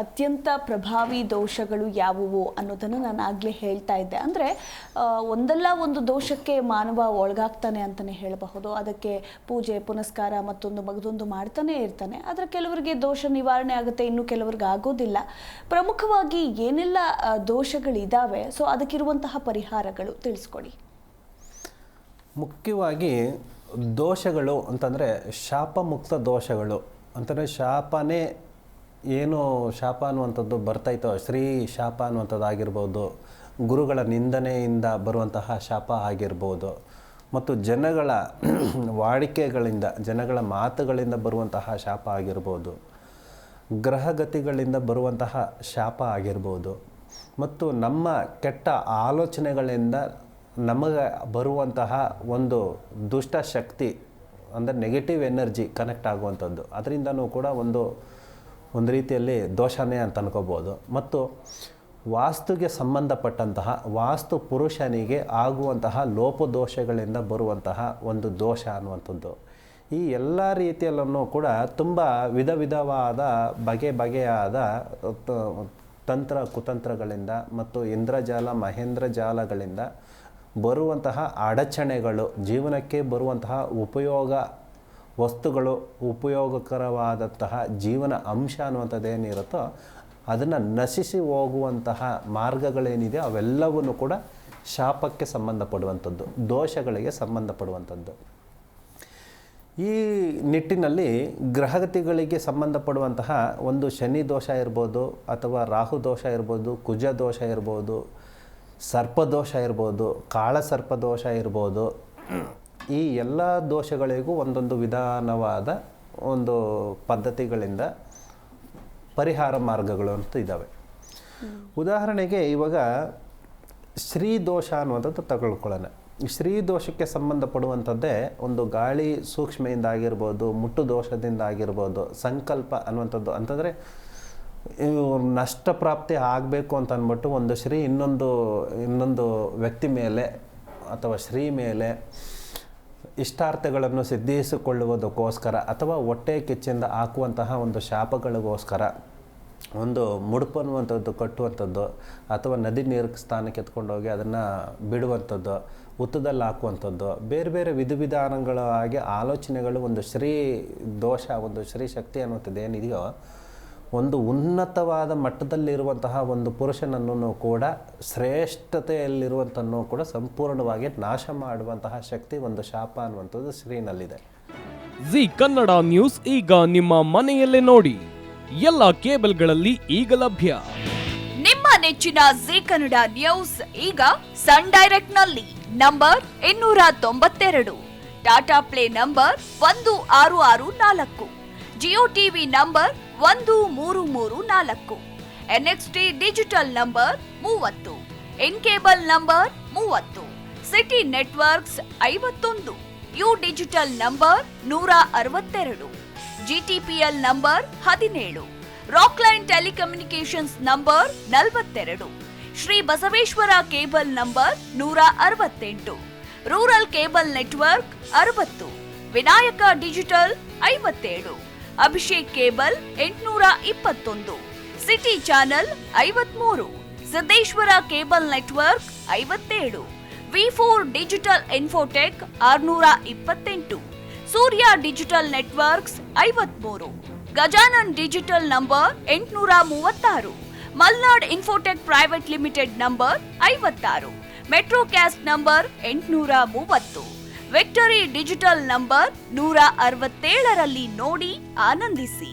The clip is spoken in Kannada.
ಅತ್ಯಂತ ಪ್ರಭಾವಿ ದೋಷಗಳು ಯಾವುವು ಅನ್ನೋದನ್ನು ನಾನು ಆಗಲೇ ಹೇಳ್ತಾ ಇದ್ದೆ. ಅಂದರೆ ಒಂದಲ್ಲ ಒಂದು ದೋಷಕ್ಕೆ ಮಾನವ ಒಳಗಾಗ್ತಾನೆ ಅಂತಲೇ ಹೇಳಬಹುದು. ಅದಕ್ಕೆ ಪೂಜೆ ಪುನಸ್ಕಾರ ಮತ್ತೊಂದು ಮಗದೊಂದು ಮಾಡ್ತಾನೆ ಇರ್ತಾನೆ. ಆದರೆ ಕೆಲವರಿಗೆ ದೋಷ ನಿವಾರಣೆ ಆಗುತ್ತೆ, ಇನ್ನು ಕೆಲವರಿಗೆ ಆಗೋದಿಲ್ಲ. ಪ್ರಮುಖವಾಗಿ ಏನೆಲ್ಲ ದೋಷಗಳಿದ್ದಾವೆ, ಸೊ ಅದಕ್ಕಿರುವಂತಹ ಪರಿಹಾರಗಳು ತಿಳಿಸ್ಕೊಡಿ. ಮುಖ್ಯವಾಗಿ ದೋಷಗಳು ಅಂತಂದರೆ ಶಾಪಮುಕ್ತ ದೋಷಗಳು ಅಂತಂದರೆ ಶಾಪನೇ ಏನು ಶಾಪ ಅನ್ನುವಂಥದ್ದು ಬರ್ತಾಯಿತೋ, ಶ್ರೀ ಶಾಪ ಅನ್ನುವಂಥದ್ದು ಆಗಿರ್ಬೋದು, ಗುರುಗಳ ನಿಂದನೆಯಿಂದ ಬರುವಂತಹ ಶಾಪ ಆಗಿರ್ಬೋದು, ಮತ್ತು ಜನಗಳ ವಾಡಿಕೆಗಳಿಂದ ಜನಗಳ ಮಾತುಗಳಿಂದ ಬರುವಂತಹ ಶಾಪ ಆಗಿರ್ಬೋದು, ಗ್ರಹಗತಿಗಳಿಂದ ಬರುವಂತಹ ಶಾಪ ಆಗಿರ್ಬೋದು, ಮತ್ತು ನಮ್ಮ ಕೆಟ್ಟ ಆಲೋಚನೆಗಳಿಂದ ನಮಗೆ ಬರುವಂತಹ ಒಂದು ದುಷ್ಟ ಶಕ್ತಿ ಅಂದರೆ ನೆಗೆಟಿವ್ ಎನರ್ಜಿ ಕನೆಕ್ಟ್ ಆಗುವಂಥದ್ದು, ಅದರಿಂದನೂ ಕೂಡ ಒಂದು ರೀತಿಯಲ್ಲಿ ದೋಷನೇ ಅಂತ ಅನ್ಕೋಬೋದು. ಮತ್ತು ವಾಸ್ತುಗೆ ಸಂಬಂಧಪಟ್ಟಂತಹ ವಾಸ್ತು ಪುರುಷನಿಗೆ ಆಗುವಂತಹ ಲೋಪದೋಷಗಳಿಂದ ಬರುವಂತಹ ಒಂದು ದೋಷ ಅನ್ನುವಂಥದ್ದು. ಈ ಎಲ್ಲ ರೀತಿಯಲ್ಲೂ ಕೂಡ ತುಂಬ ವಿಧವಾದ ಬಗೆಯಾದ ತಂತ್ರ ಕುತಂತ್ರಗಳಿಂದ ಮತ್ತು ಇಂದ್ರಜಾಲ ಮಹೇಂದ್ರಜಾಲಗಳಿಂದ ಬರುವಂತಹ ಅಡಚಣೆಗಳು, ಜೀವನಕ್ಕೆ ಬರುವಂತಹ ಉಪಯೋಗ ವಸ್ತುಗಳು, ಉಪಯೋಗಕರವಾದಂತಹ ಜೀವನ ಅಂಶ ಅನ್ನುವಂಥದ್ದೇನಿರುತ್ತೋ ಅದನ್ನು ನಶಿಸಿ ಹೋಗುವಂತಹ ಮಾರ್ಗಗಳೇನಿದೆ ಅವೆಲ್ಲವೂ ಕೂಡ ಶಾಪಕ್ಕೆ ಸಂಬಂಧಪಡುವಂಥದ್ದು, ದೋಷಗಳಿಗೆ ಸಂಬಂಧಪಡುವಂಥದ್ದು. ಈ ನಿಟ್ಟಿನಲ್ಲಿ ಗ್ರಹಗತಿಗಳಿಗೆ ಸಂಬಂಧಪಡುವಂತಹ ಒಂದು ಶನಿ ದೋಷ ಇರ್ಬೋದು, ಅಥವಾ ರಾಹು ದೋಷ ಇರ್ಬೋದು, ಕುಜ ದೋಷ ಇರ್ಬೋದು, ಸರ್ಪದೋಷ ಇರ್ಬೋದು, ಕಾಳಸರ್ಪದೋಷ ಇರ್ಬೋದು, ಈ ಎಲ್ಲ ದೋಷಗಳಿಗೂ ಒಂದೊಂದು ವಿಧಾನವಾದ ಒಂದು ಪದ್ಧತಿಗಳಿಂದ ಪರಿಹಾರ ಮಾರ್ಗಗಳು ಅಂತ ಇದ್ದಾವೆ. ಉದಾಹರಣೆಗೆ ಇವಾಗ ಶ್ರೀ ದೋಷ ಅನ್ನುವಂಥದ್ದು ತಗೊಳ್ಕೊಳ್ಳೋಣ. ಶ್ರೀ ದೋಷಕ್ಕೆ ಸಂಬಂಧಪಡುವಂಥದ್ದೇ ಒಂದು ಗಾಳಿ ಸೂಕ್ಷ್ಮೆಯಿಂದ ಆಗಿರ್ಬೋದು, ಮುಟ್ಟು ದೋಷದಿಂದ ಆಗಿರ್ಬೋದು, ಸಂಕಲ್ಪ ಅನ್ನುವಂಥದ್ದು ಅಂತಂದರೆ ನಷ್ಟಪ್ರಾಪ್ತಿ ಆಗಬೇಕು ಅಂತ ಅಂದ್ಬಿಟ್ಟು ಒಂದು ಶ್ರೀ ಇನ್ನೊಂದು ವ್ಯಕ್ತಿ ಮೇಲೆ ಅಥವಾ ಶ್ರೀ ಮೇಲೆ ಇಷ್ಟಾರ್ಥಗಳನ್ನು ಸಿದ್ಧಿಸಿಕೊಳ್ಳುವುದಕ್ಕೋಸ್ಕರ ಅಥವಾ ಹೊಟ್ಟೆ ಕಿಚ್ಚಿಂದ ಹಾಕುವಂತಹ ಒಂದು ಶಾಪಗಳಿಗೋಸ್ಕರ ಒಂದು ಮುಡುಪು ಅನ್ನುವಂಥದ್ದು ಕಟ್ಟುವಂಥದ್ದು, ಅಥವಾ ನದಿ ನೀರು ಸ್ಥಾನಕ್ಕೆ ಎತ್ಕೊಂಡೋಗಿ ಅದನ್ನು ಬಿಡುವಂಥದ್ದು, ಹುತ್ತದಲ್ಲಿ ಹಾಕುವಂಥದ್ದು, ಬೇರೆ ಬೇರೆ ವಿಧಾನಗಳಾಗಿ ಆಲೋಚನೆಗಳು ಒಂದು ಶ್ರೀ ದೋಷ, ಒಂದು ಶ್ರೀ ಶಕ್ತಿ ಅನ್ನುವಂಥದ್ದು ಏನಿದೆಯೋ ಒಂದು ಉನ್ನತವಾದ ಮಟ್ಟದಲ್ಲಿರುವಂತಹ ಒಂದು ಪುರುಷನನ್ನು ಕೂಡ ಶ್ರೇಷ್ಠತೆಯಲ್ಲಿರುವಂಥನ್ನು ಕೂಡ ಸಂಪೂರ್ಣವಾಗಿ ನಾಶ ಮಾಡುವಂತಹ ಶಕ್ತಿ ಒಂದು ಶಾಪ ಅನ್ನುವಂಥದ್ದು ಶ್ರೀನಲ್ಲಿದೆ. ಜಿ ಕನ್ನಡ ನ್ಯೂಸ್ ಈಗ ನಿಮ್ಮ ಮನೆಯಲ್ಲೇ ನೋಡಿ, ಎಲ್ಲ ಕೇಬಲ್ಗಳಲ್ಲಿ ಈಗ ಲಭ್ಯ. ನಿಮ್ಮ ನೆಚ್ಚಿನ ಜಿ ಕನ್ನಡ ನ್ಯೂಸ್ ಈಗ ಸನ್ ಡೈರೆಕ್ಟ್ ನಲ್ಲಿ number 292, Tata play number 1664, Jio TV number 1334, NXT digital number 30, in cable number 30, city networks 51, U digital number 162, GTPL number 17, Rockline telecommunications number 42, Shri Basaveshwara cable number 168, rural cable network 60, Vinayaka digital 57, Abhishek cable 821, city channel 53, Siddeshwara cable network 57, V4 digital Infotech 628, Surya digital networks 53, Gajanan digital number 836, Malnad infotech private limited number 56, Metrocast number 830, victory digital number 167ರಲ್ಲಿ ನೋಡಿ ಆನಂದಿಸಿ.